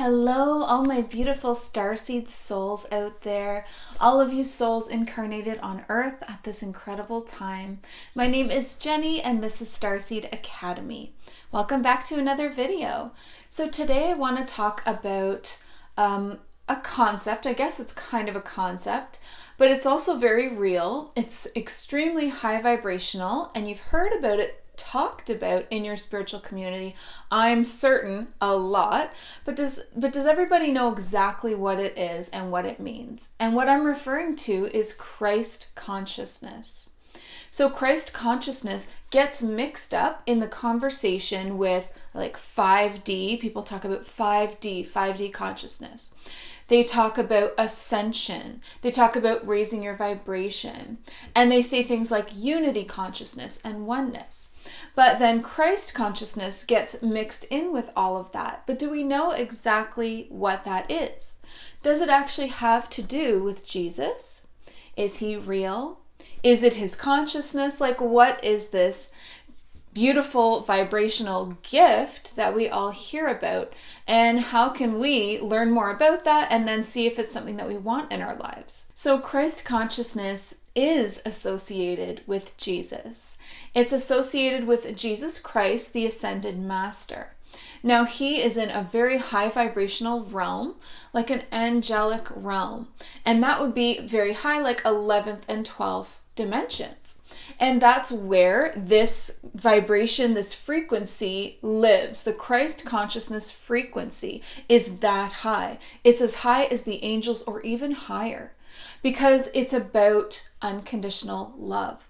Hello, all my beautiful starseed souls out there, all of you souls incarnated on Earth at this incredible time. My name is Jenny and this is Starseed Academy. Welcome back to another video. So today I want to talk about a concept. I guess it's kind of a concept, but it's also very real. It's extremely high vibrational and you've heard about it talked about in your spiritual community, I'm certain, a lot, but does everybody know exactly what it is and what it means? And what I'm referring to is Christ consciousness. So Christ consciousness gets mixed up in the conversation with like 5D. People talk about 5D consciousness. They talk about ascension. They talk about raising your vibration. And they say things like unity consciousness and oneness. But then Christ consciousness gets mixed in with all of that. But do we know exactly what that is? Does it actually have to do with Jesus? Is he real? Is it his consciousness? Like, what is this beautiful vibrational gift that we all hear about? And how can we learn more about that and then see if it's something that we want in our lives? So Christ consciousness is associated with Jesus. It's associated with Jesus Christ, the ascended master. Now he is in a very high vibrational realm, like an angelic realm. And that would be very high, like 11th and 12th dimensions. And that's where this vibration, this frequency lives. The Christ consciousness frequency is that high. It's as high as the angels or even higher because it's about unconditional love.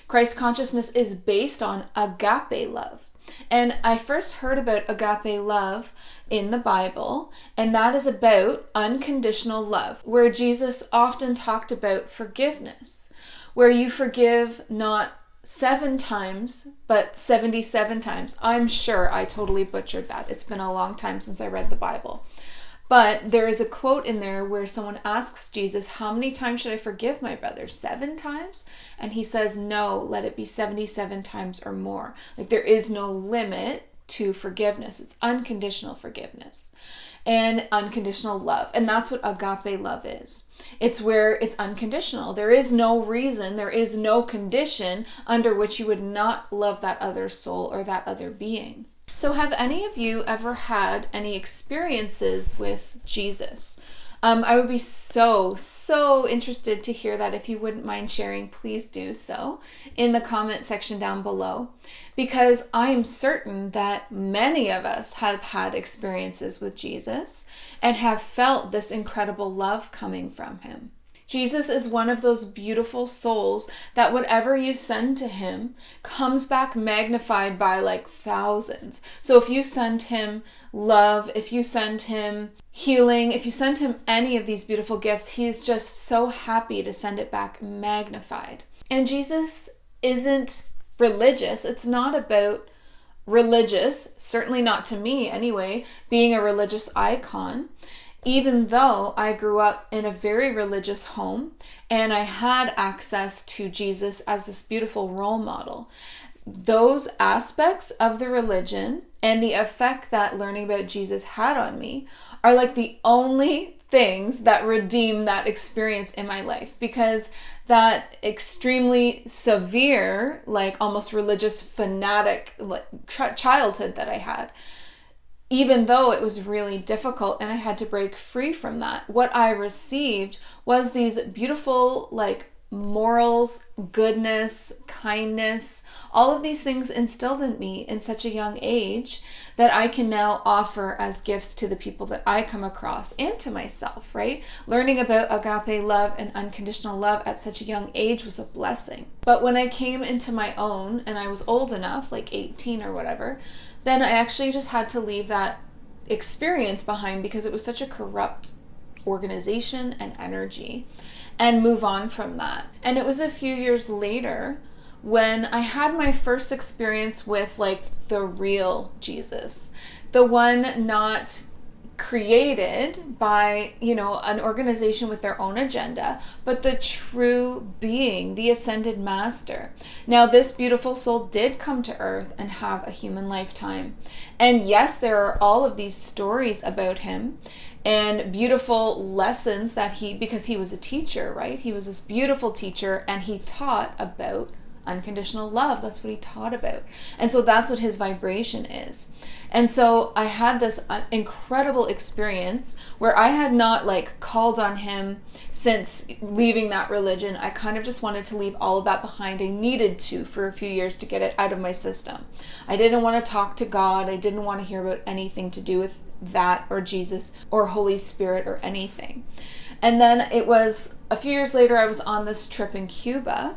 Christ consciousness is based on agape love. And I first heard about agape love in the Bible, and that is about unconditional love, where Jesus often talked about forgiveness, where you forgive not 7 times, but 77 times. I'm sure I totally butchered that. It's been a long time since I read the Bible. But there is a quote in there where someone asks Jesus, how many times should I forgive my brother? 7 times? And he says, no, let it be 77 times or more. Like there is no limit to forgiveness. It's unconditional forgiveness and unconditional love. And that's what agape love is. It's where it's unconditional. There is no reason, there is no condition under which you would not love that other soul or that other being. So have any of you ever had any experiences with Jesus? I would be so interested to hear that. If you wouldn't mind sharing, please do so in the comment section down below, because I'm certain that many of us have had experiences with Jesus and have felt this incredible love coming from him. Jesus is one of those beautiful souls that whatever you send to him comes back magnified by like thousands. So if you send him love, if you send him healing, if you send him any of these beautiful gifts, he's just so happy to send it back magnified. And Jesus isn't religious. It's not about religious, certainly not to me anyway, being a religious icon. Even though I grew up in a very religious home and I had access to Jesus as this beautiful role model, those aspects of the religion and the effect that learning about Jesus had on me are like the only things that redeem that experience in my life, because that extremely severe, like almost religious fanatic childhood that I had, even though it was really difficult and I had to break free from that, what I received was these beautiful like morals, goodness, kindness, all of these things instilled in me in such a young age that I can now offer as gifts to the people that I come across and to myself, right? Learning about agape love and unconditional love at such a young age was a blessing. But when I came into my own and I was old enough, like 18 or whatever, then I actually just had to leave that experience behind because it was such a corrupt organization and energy, and move on from that. And it was a few years later when I had my first experience with like the real Jesus, the one not created by, an organization with their own agenda, but the true being, the ascended master. Now, this beautiful soul did come to earth and have a human lifetime. And yes, there are all of these stories about him and beautiful lessons that because he was a teacher, right? He was this beautiful teacher, and he taught about unconditional love. That's what he taught about. And so that's what his vibration is. And so I had this incredible experience where I had not called on him since leaving that religion. I kind of just wanted to leave all of that behind. I needed to for a few years to get it out of my system. I didn't want to talk to God. I didn't want to hear about anything to do with that or Jesus or Holy Spirit or anything. And then it was a few years later, I was on this trip in Cuba,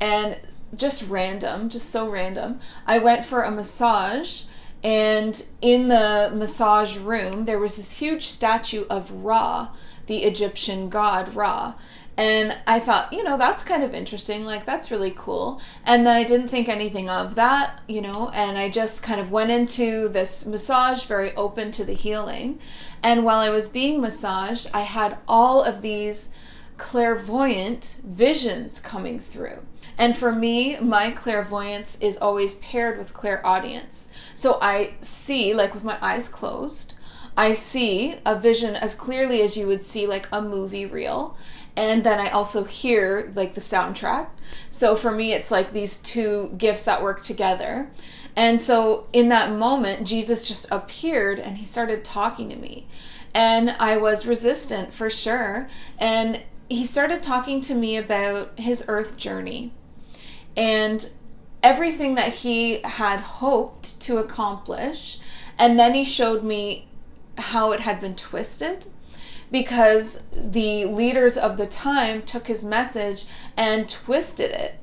and just so random, I went for a massage. And in the massage room, there was this huge statue of Ra, the Egyptian god Ra. And I thought, that's kind of interesting. That's really cool. And then I didn't think anything of that, and I just kind of went into this massage very open to the healing. And while I was being massaged, I had all of these clairvoyant visions coming through. And for me, my clairvoyance is always paired with clairaudience. So I see, with my eyes closed, I see a vision as clearly as you would see a movie reel. And then I also hear the soundtrack. So for me, it's these two gifts that work together. And so in that moment, Jesus just appeared and he started talking to me. And I was resistant for sure. And he started talking to me about his earth journey and everything that he had hoped to accomplish. And then he showed me how it had been twisted, because the leaders of the time took his message and twisted it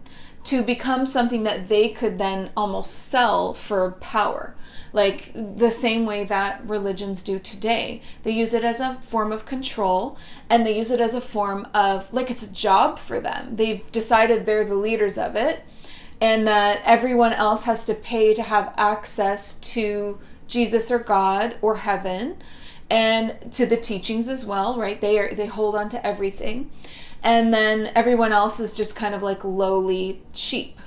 to become something that they could then almost sell for power. The same way that religions do today. They use it as a form of control, and they use it as a form of, it's a job for them. They've decided they're the leaders of it, and that everyone else has to pay to have access to Jesus or God or heaven, and to the teachings as well, right? They hold on to everything. And then everyone else is just kind of lowly sheep.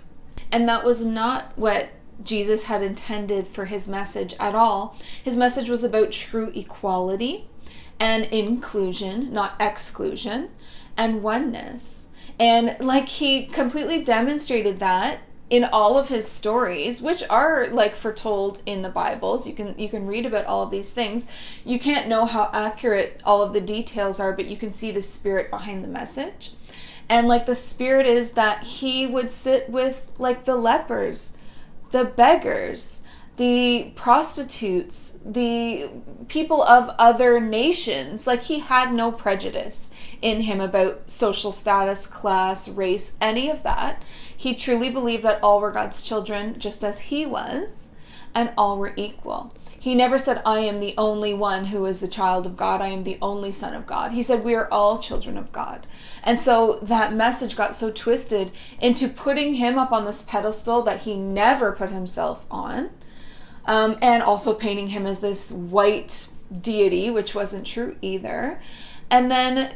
And that was not what Jesus had intended for his message at all. His message was about true equality and inclusion, not exclusion, and oneness. And he completely demonstrated that in all of his stories, which are foretold in the Bibles. You can read about all of these things. You can't know how accurate all of the details are, but you can see the spirit behind the message. And the spirit is that he would sit with the lepers, the beggars, the prostitutes, the people of other nations. He had no prejudice in him about social status, class, race, any of that. He truly believed that all were God's children, just as he was, and all were equal. He never said, I am the only one who is the child of God. I am the only son of God. He said, we are all children of God. And so that message got so twisted into putting him up on this pedestal that he never put himself on, and also painting him as this white deity, which wasn't true either. And then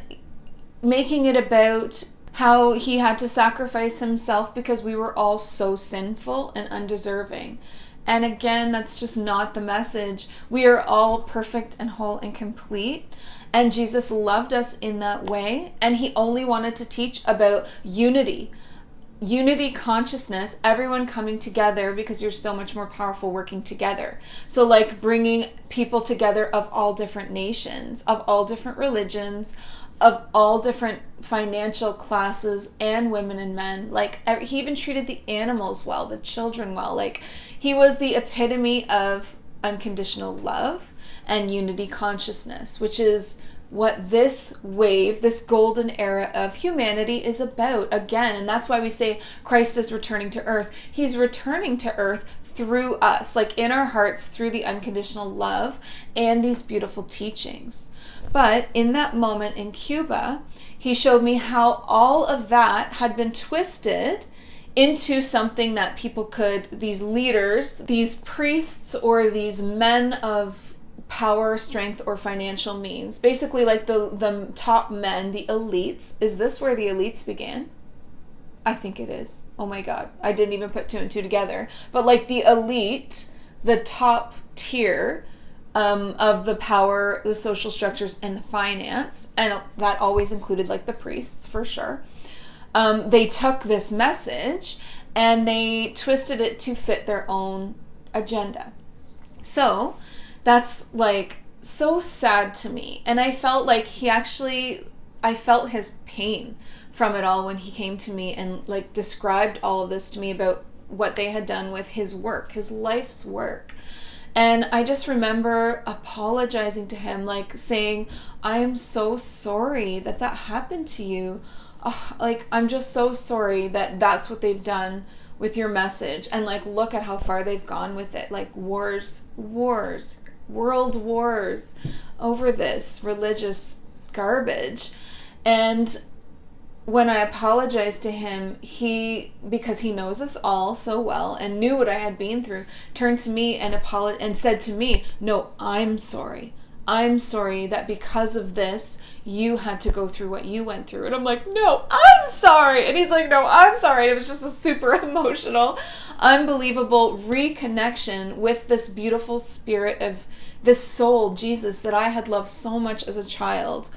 making it about how he had to sacrifice himself because we were all so sinful and undeserving. And again, that's just not the message. We are all perfect and whole and complete. And Jesus loved us in that way. And he only wanted to teach about unity consciousness, everyone coming together, because you're so much more powerful working together. So bringing people together of all different nations, of all different religions, of all different financial classes, and women and men. He even treated the animals well, the children well. He was the epitome of unconditional love and unity consciousness, which is what this wave, this golden era of humanity is about again. And that's why we say Christ is returning to earth. He's returning to earth through us, in our hearts, through the unconditional love and these beautiful teachings. But in that moment in Cuba, he showed me how all of that had been twisted into something that people could, these leaders, these priests, or these men of power, strength, or financial means. Basically, like the top men, the elites. Is this where the elites began? I think it is. Oh my God. I didn't even put two and two together. But like the elite, the top tier of the power, the social structures, and the finance, and that always included like the priests for sure. They took this message and they twisted it to fit their own agenda. So that's like so sad to me. And I felt like I felt his pain from it all when he came to me and like described all of this to me about what they had done with his work, his life's work. And I just remember apologizing to him, like saying, I am so sorry that happened to you. Oh, like, I'm just so sorry that that's what they've done with your message. And like, look at how far they've gone with it. Like wars, world wars over this religious garbage. And when I apologized to him, because he knows us all so well and knew what I had been through, turned to me and said to me, no, I'm sorry. I'm sorry that because of this, you had to go through what you went through. And I'm like, no, I'm sorry. And he's like, no, I'm sorry. And it was just a super emotional, unbelievable reconnection with this beautiful spirit of this soul, Jesus, that I had loved so much as a child.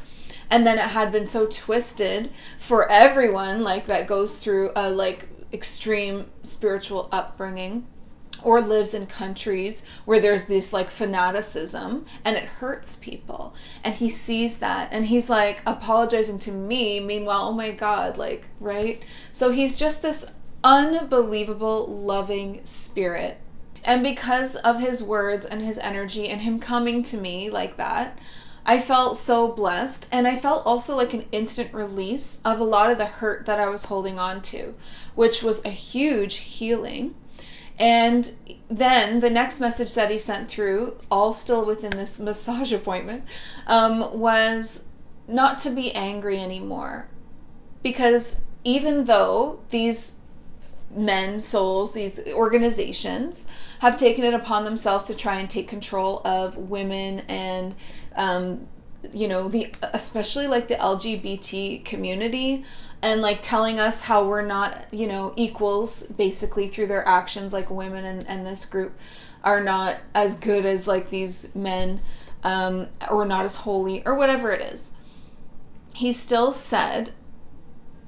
And then it had been so twisted for everyone, like that goes through a like extreme spiritual upbringing or lives in countries where there's this like fanaticism and it hurts people. And he sees that and he's like apologizing to me. Meanwhile, oh my God, like, right? So he's just this unbelievable, loving spirit. And because of his words and his energy and him coming to me like that, I felt so blessed, and I felt also like an instant release of a lot of the hurt that I was holding on to, which was a huge healing. And then the next message that he sent through, all still within this massage appointment, was not to be angry anymore. Because even though these men, souls, these organizations have taken it upon themselves to try and take control of women and, especially like the LGBT community, and like telling us how we're not, equals basically through their actions, like women and this group are not as good as like these men, or not as holy or whatever it is. He still said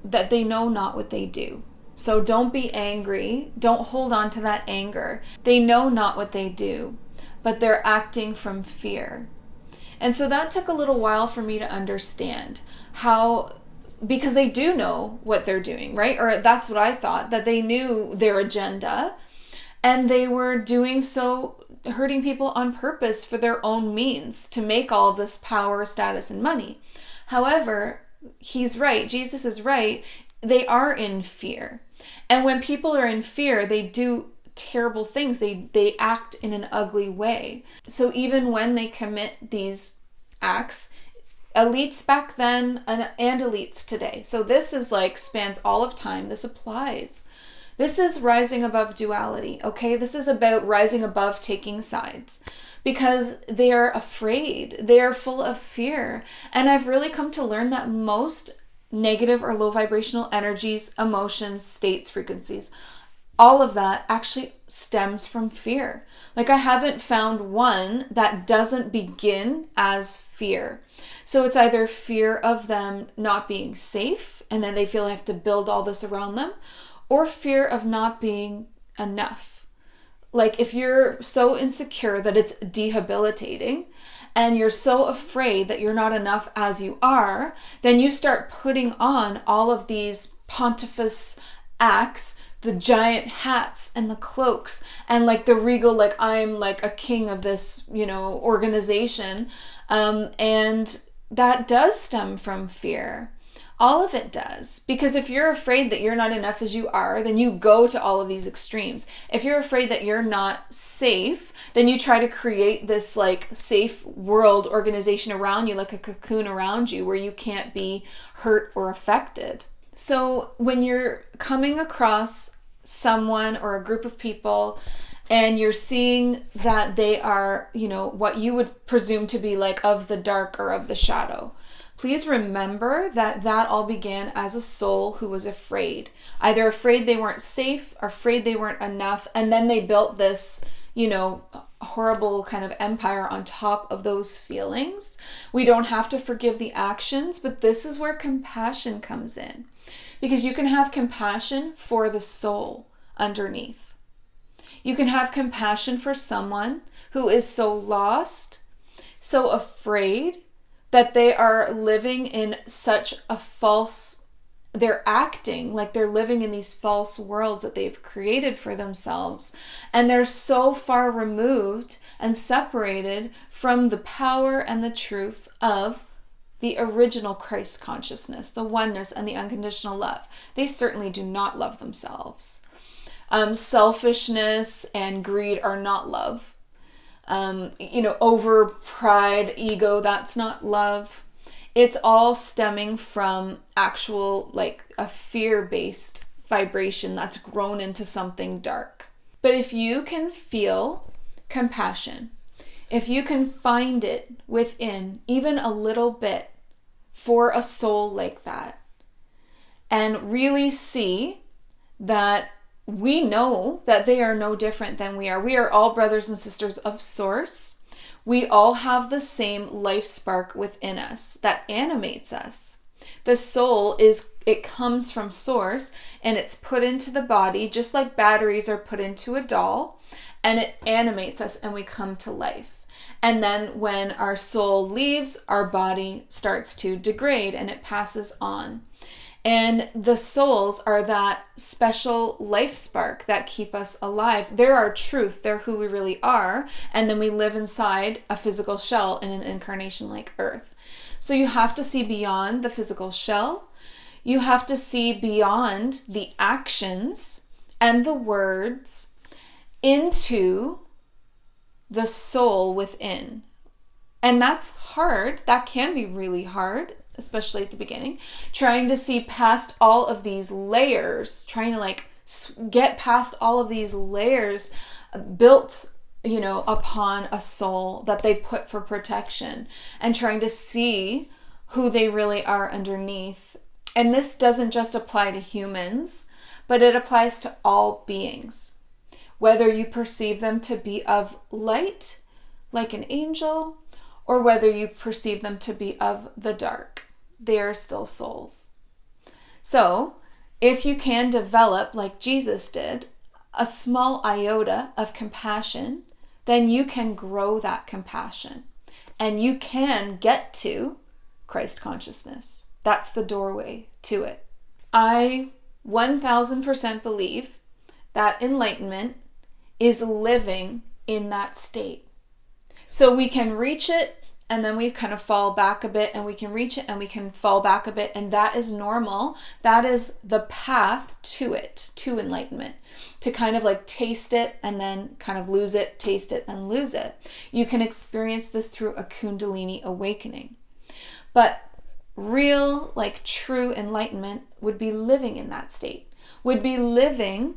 that they know not what they do. So don't be angry. Don't hold on to that anger. They know not what they do, but they're acting from fear. And so that took a little while for me to understand how, because they do know what they're doing, right? Or that's what I thought, that they knew their agenda and they were doing so, hurting people on purpose for their own means to make all this power, status, and money. However, he's right. Jesus is right. They are in fear. And when people are in fear, they do terrible things. They act in an ugly way. So even when they commit these acts, elites back then and elites today. So this is like spans all of time. This applies. This is rising above duality, okay? This is about rising above taking sides because they are afraid. They are full of fear. And I've really come to learn that most negative or low vibrational energies, emotions, states, frequencies, all of that actually stems from fear. Like I haven't found one that doesn't begin as fear. So it's either fear of them not being safe and then they feel they have to build all this around them, or fear of not being enough. Like if you're so insecure that it's debilitating, and you're so afraid that you're not enough as you are, then you start putting on all of these pontifice acts, the giant hats and the cloaks, and like the regal, like I'm like a king of this, organization. And that does stem from fear. All of it does. Because if you're afraid that you're not enough as you are, then you go to all of these extremes. If you're afraid that you're not safe, then you try to create this like safe world organization around you, like a cocoon around you where you can't be hurt or affected. So when you're coming across someone or a group of people and you're seeing that they are, what you would presume to be like of the dark or of the shadow. Please remember that all began as a soul who was afraid. Either afraid they weren't safe, or afraid they weren't enough, and then they built this, horrible kind of empire on top of those feelings. We don't have to forgive the actions, but this is where compassion comes in. Because you can have compassion for the soul underneath. You can have compassion for someone who is so lost, so afraid, that they are living in such a they're acting like they're living in these false worlds that they've created for themselves. And they're so far removed and separated from the power and the truth of the original Christ consciousness, the oneness and the unconditional love. They certainly do not love themselves. Selfishness and greed are not love. Over pride, ego, that's not love. It's all stemming from actual, a fear-based vibration that's grown into something dark. But if you can feel compassion, if you can find it within even a little bit for a soul like that, and really see that we know that they are no different than we are. We are all brothers and sisters of Source. We all have the same life spark within us that animates us. The soul it comes from Source, and it's put into the body just like batteries are put into a doll, and it animates us and we come to life. And then when our soul leaves, our body starts to degrade and it passes on. And the souls are that special life spark that keep us alive. They're our truth. They're who we really are. And then we live inside a physical shell in an incarnation like Earth. So you have to see beyond the physical shell. You have to see beyond the actions and the words into the soul within. And that's hard. That can be really hard, especially at the beginning, trying to see past all of these layers, trying to get past all of these layers built, upon a soul that they put for protection, and trying to see who they really are underneath. And this doesn't just apply to humans, but it applies to all beings. Whether you perceive them to be of light, like an angel, or whether you perceive them to be of the dark, they are still souls. So, if you can develop, like Jesus did, a small iota of compassion, then you can grow that compassion. And you can get to Christ consciousness. That's the doorway to it. I 1000% believe that enlightenment is living in that state. So we can reach it, and then we kind of fall back a bit, and we can reach it and we can fall back a bit. And that is normal. That is the path to it, to enlightenment, to kind of taste it and then kind of lose it, taste it and lose it. You can experience this through a Kundalini awakening. But real, true enlightenment would be living in that state, would be living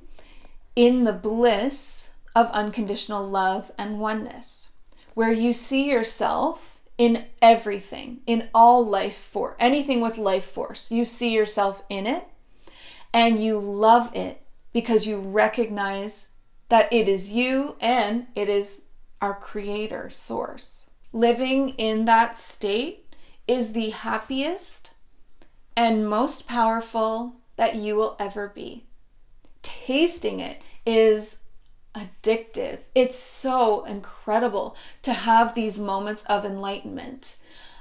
in the bliss of unconditional love and oneness, where you see yourself in everything, in all life force, anything with life force. You see yourself in it and you love it because you recognize that it is you and it is our creator, Source. Living in that state is the happiest and most powerful that you will ever be. Tasting it is addictive. It's so incredible to have these moments of enlightenment.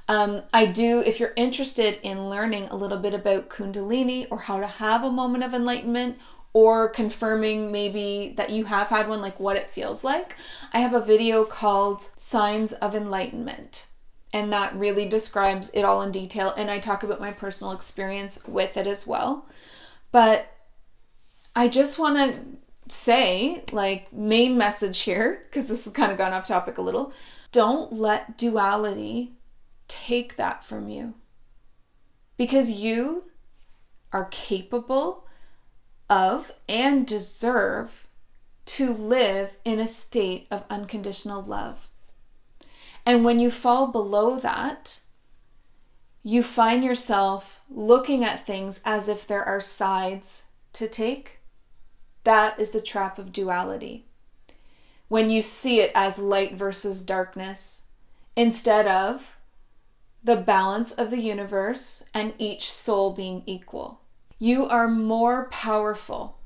If you're interested in learning a little bit about Kundalini or how to have a moment of enlightenment, or confirming maybe that you have had one, what it feels like, I have a video called Signs of Enlightenment. And that really describes it all in detail. And I talk about my personal experience with it as well. But I just want to say, main message here, because this has kind of gone off topic a little, don't let duality take that from you. Because you are capable of and deserve to live in a state of unconditional love. And when you fall below that, you find yourself looking at things as if there are sides to take. That is the trap of duality. When you see it as light versus darkness, instead of the balance of the universe and each soul being equal. You are more powerful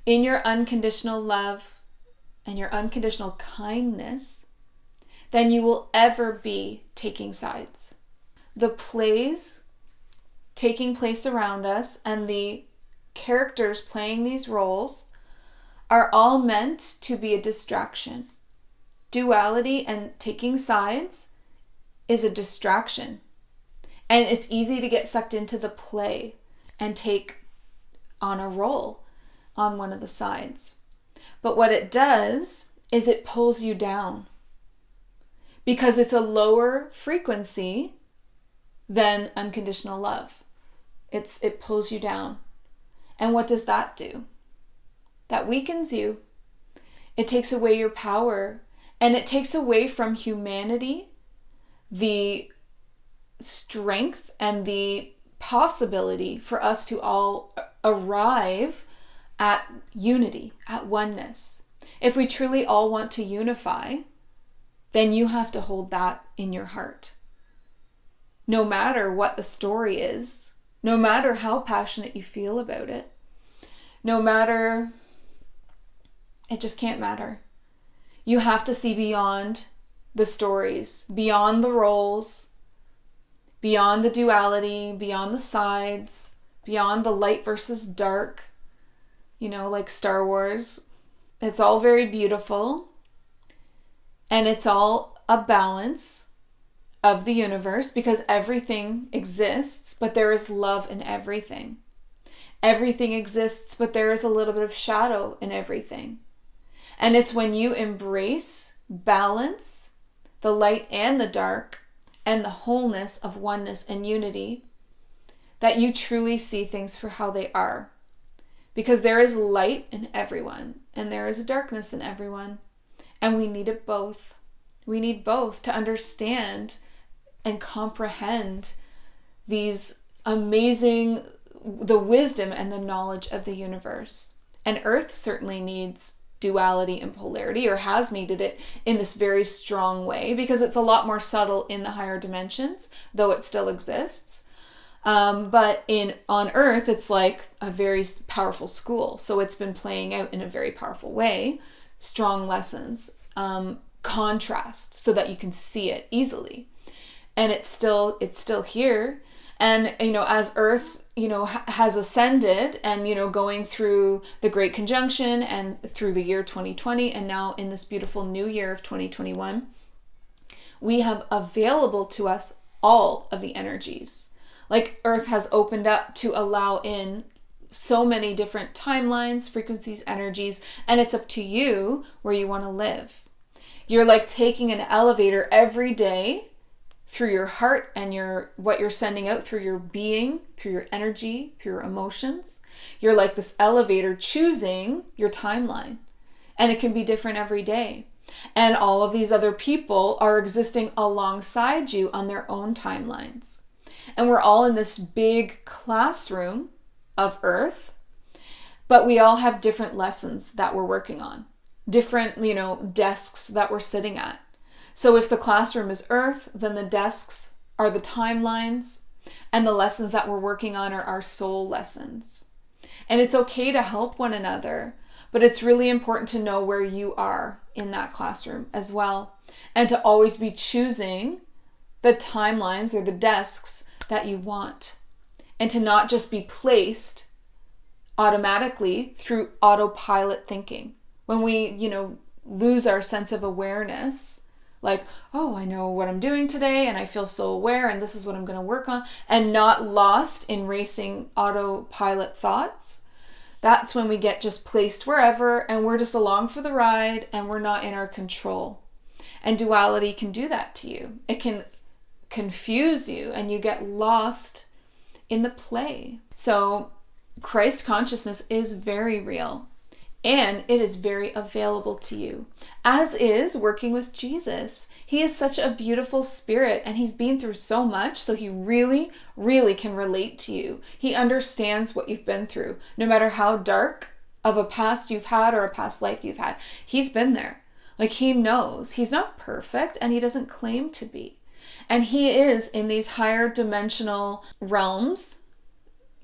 in your unconditional love and your unconditional kindness than you will ever be taking sides. The plays taking place around us and the characters playing these roles are all meant to be a distraction. Duality and taking sides is a distraction. And it's easy to get sucked into the play and take on a role on one of the sides. But what it does is it pulls you down because it's a lower frequency than unconditional love. It pulls you down. And what does that do? That weakens you. It takes away your power, and it takes away from humanity the strength and the possibility for us to all arrive at unity, at oneness. If we truly all want to unify, then you have to hold that in your heart. No matter what the story is, no matter how passionate you feel about it, no matter, it just can't matter. You have to see beyond the stories, beyond the roles, beyond the duality, beyond the sides, beyond the light versus dark, like Star Wars. It's all very beautiful, and it's all a balance of the universe because everything exists, but there is love in everything. Everything exists, but there is a little bit of shadow in everything. And it's when you embrace balance, the light and the dark, and the wholeness of oneness and unity, that you truly see things for how they are. Because there is light in everyone, and there is darkness in everyone, and we need it both. We need both to understand and comprehend the wisdom and the knowledge of the universe. And Earth certainly needs duality and polarity, or has needed it in this very strong way, because it's a lot more subtle in the higher dimensions, though it still exists. But on Earth, it's like a very powerful school. So it's been playing out in a very powerful way, strong lessons, contrast, so that you can see it easily. And it's still here. And, as Earth, has ascended and, going through the Great Conjunction and through the year 2020, and now in this beautiful new year of 2021, we have available to us all of the energies. Like Earth has opened up to allow in so many different timelines, frequencies, energies, and it's up to you where you want to live. You're like taking an elevator every day through your heart and what you're sending out through your being, through your energy, through your emotions. You're like this elevator choosing your timeline. And it can be different every day. And all of these other people are existing alongside you on their own timelines. And we're all in this big classroom of Earth, but we all have different lessons that we're working on. Different, desks that we're sitting at. So if the classroom is Earth, then the desks are the timelines, and the lessons that we're working on are our soul lessons. And it's okay to help one another, but it's really important to know where you are in that classroom as well, and to always be choosing the timelines or the desks that you want, and to not just be placed automatically through autopilot thinking. When we, lose our sense of awareness, like, oh, I know what I'm doing today and I feel so aware and this is what I'm going to work on, and not lost in racing autopilot thoughts, that's when we get just placed wherever and we're just along for the ride and we're not in our control. And duality can do that to you. It can confuse you and you get lost in the play. So Christ consciousness is very real. And it is very available to you, as is working with Jesus. He is such a beautiful spirit, and he's been through so much, so he really, really can relate to you. He understands what you've been through, no matter how dark of a past you've had or a past life you've had. He's been there. Like, he knows. He's not perfect, and he doesn't claim to be. And he is in these higher dimensional realms,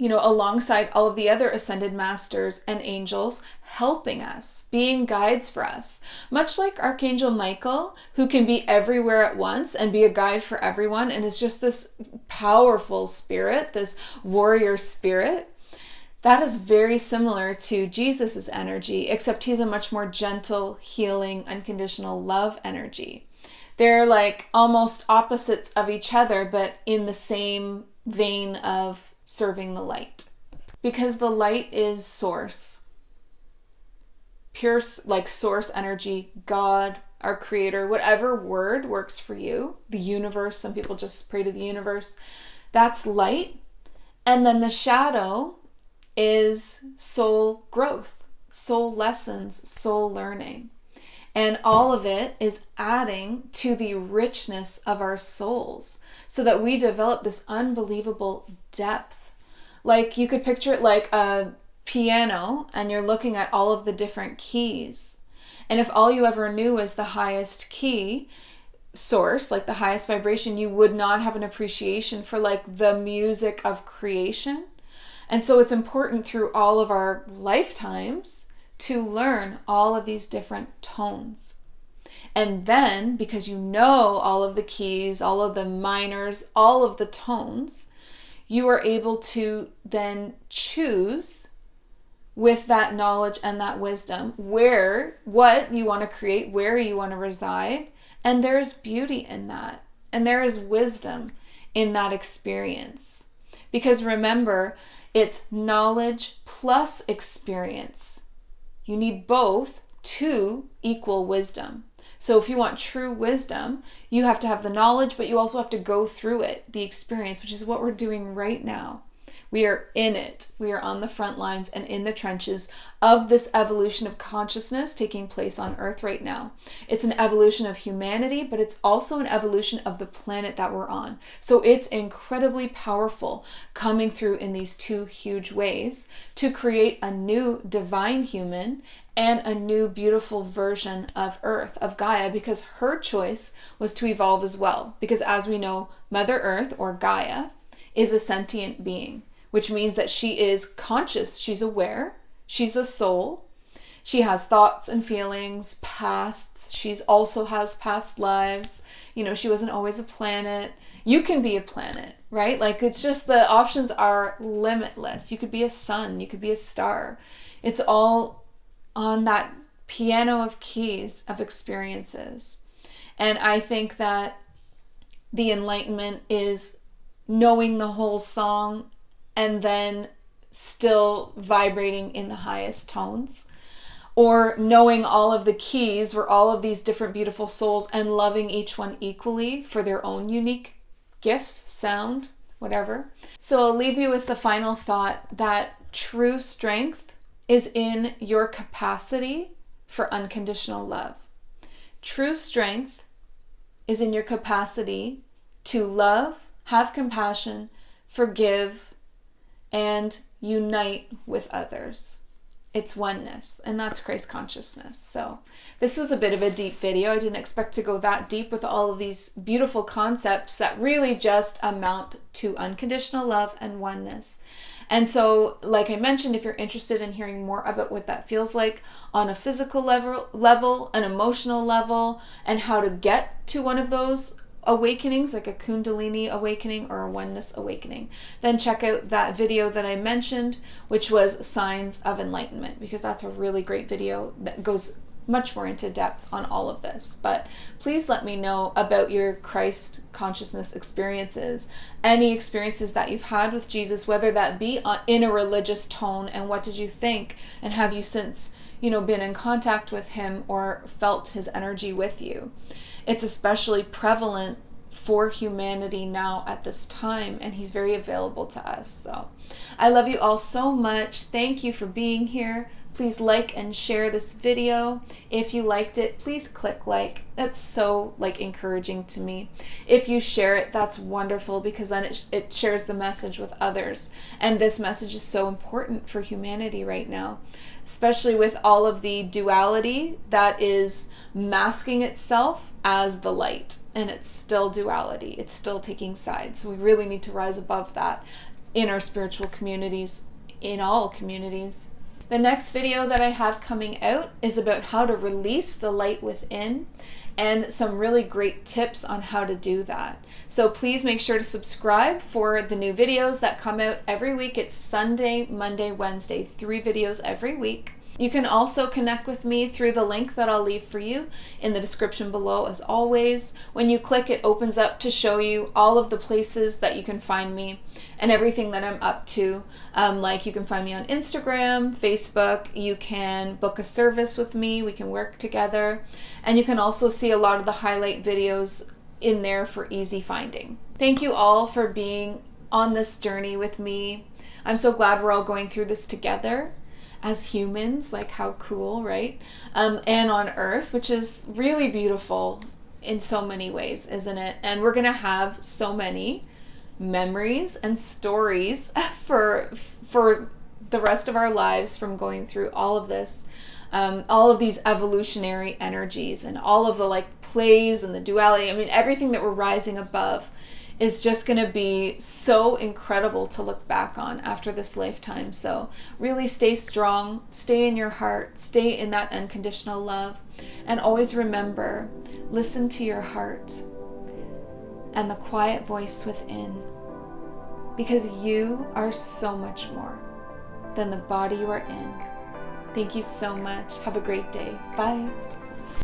alongside all of the other ascended masters and angels, helping us, being guides for us. Much like Archangel Michael, who can be everywhere at once and be a guide for everyone, and is just this powerful spirit, this warrior spirit. That is very similar to Jesus's energy, except he's a much more gentle, healing, unconditional love energy. They're like almost opposites of each other, but in the same vein of serving the light, because the light is source, pure, like source energy, God, our creator, whatever word works for you, the universe. Some people just pray to the universe. That's light. And then the shadow is soul growth, soul lessons, soul learning. And all of it is adding to the richness of our souls so that we develop this unbelievable depth. Like, you could picture it like a piano, and you're looking at all of the different keys. And if all you ever knew was the highest key source, like the highest vibration, you would not have an appreciation for like the music of creation. And so it's important through all of our lifetimes to learn all of these different tones. And then, because you know all of the keys, all of the minors, all of the tones, you are able to then choose with that knowledge and that wisdom what you want to create, where you want to reside. And there is beauty in that. And there is wisdom in that experience. Because remember, it's knowledge plus experience. You need both to equal wisdom. So if you want true wisdom, you have to have the knowledge, but you also have to go through it, the experience, which is what we're doing right now. We are in it. We are on the front lines and in the trenches of this evolution of consciousness taking place on Earth right now. It's an evolution of humanity, but it's also an evolution of the planet that we're on. So it's incredibly powerful, coming through in these two huge ways to create a new divine human and a new beautiful version of Earth, of Gaia, because her choice was to evolve as well. Because as we know, Mother Earth, or Gaia, is a sentient being, which means that she is conscious, she's aware, she's a soul, she has thoughts and feelings, pasts, she's also has past lives, she wasn't always a planet. You can be a planet, right? Like, it's just the options are limitless. You could be a sun, you could be a star. It's all on that piano of keys of experiences. And I think that the enlightenment is knowing the whole song and then still vibrating in the highest tones, or knowing all of the keys were all of these different beautiful souls and loving each one equally for their own unique gifts, sound, whatever. So I'll leave you with the final thought that true strength is in your capacity for unconditional love. True strength is in your capacity to love, have compassion, forgive, and unite with others. It's oneness, and that's Christ consciousness. So this was a bit of a deep video. I didn't expect to go that deep with all of these beautiful concepts that really just amount to unconditional love and oneness. And so, like I mentioned, if you're interested in hearing more about what that feels like on a physical level, an emotional level, and how to get to one of those awakenings, like a Kundalini awakening or a oneness awakening, then check out that video that I mentioned, which was Signs of Enlightenment, because that's a really great video that goes much more into depth on all of this. But please let me know about your Christ consciousness experiences, any experiences that you've had with Jesus, whether that be in a religious tone, and what did you think, and have you since been in contact with him or felt his energy with you. It's especially prevalent for humanity now at this time, and he's very available to us. So I love you all so much. Thank you for being here. Please like and share this video. If you liked it, please click like. That's so encouraging to me. If you share it, that's wonderful, because then it shares the message with others. And this message is so important for humanity right now, especially with all of the duality that is masking itself as the light. And it's still duality. It's still taking sides. So we really need to rise above that in our spiritual communities, in all communities. The next video that I have coming out is about how to release the light within, and some really great tips on how to do that. So please make sure to subscribe for the new videos that come out every week. It's Sunday, Monday, Wednesday, 3 videos every week. You can also connect with me through the link that I'll leave for you in the description below, as always. When you click, it opens up to show you all of the places that you can find me and everything that I'm up to. Like, you can find me on Instagram, Facebook, you can book a service with me, we can work together, and you can also see a lot of the highlight videos in there for easy finding. Thank you all for being on this journey with me. I'm so glad we're all going through this together as humans. Like, how cool, right? And on Earth, which is really beautiful in so many ways, isn't it? And we're gonna have so many memories and stories for the rest of our lives from going through all of this, all of these evolutionary energies and all of the plays and the duality. I mean, everything that we're rising above is just going to be so incredible to look back on after this lifetime. So really stay strong, stay in your heart, stay in that unconditional love, and always remember, listen to your heart and the quiet voice within, because you are so much more than the body you are in. Thank you so much. Have a great day. Bye.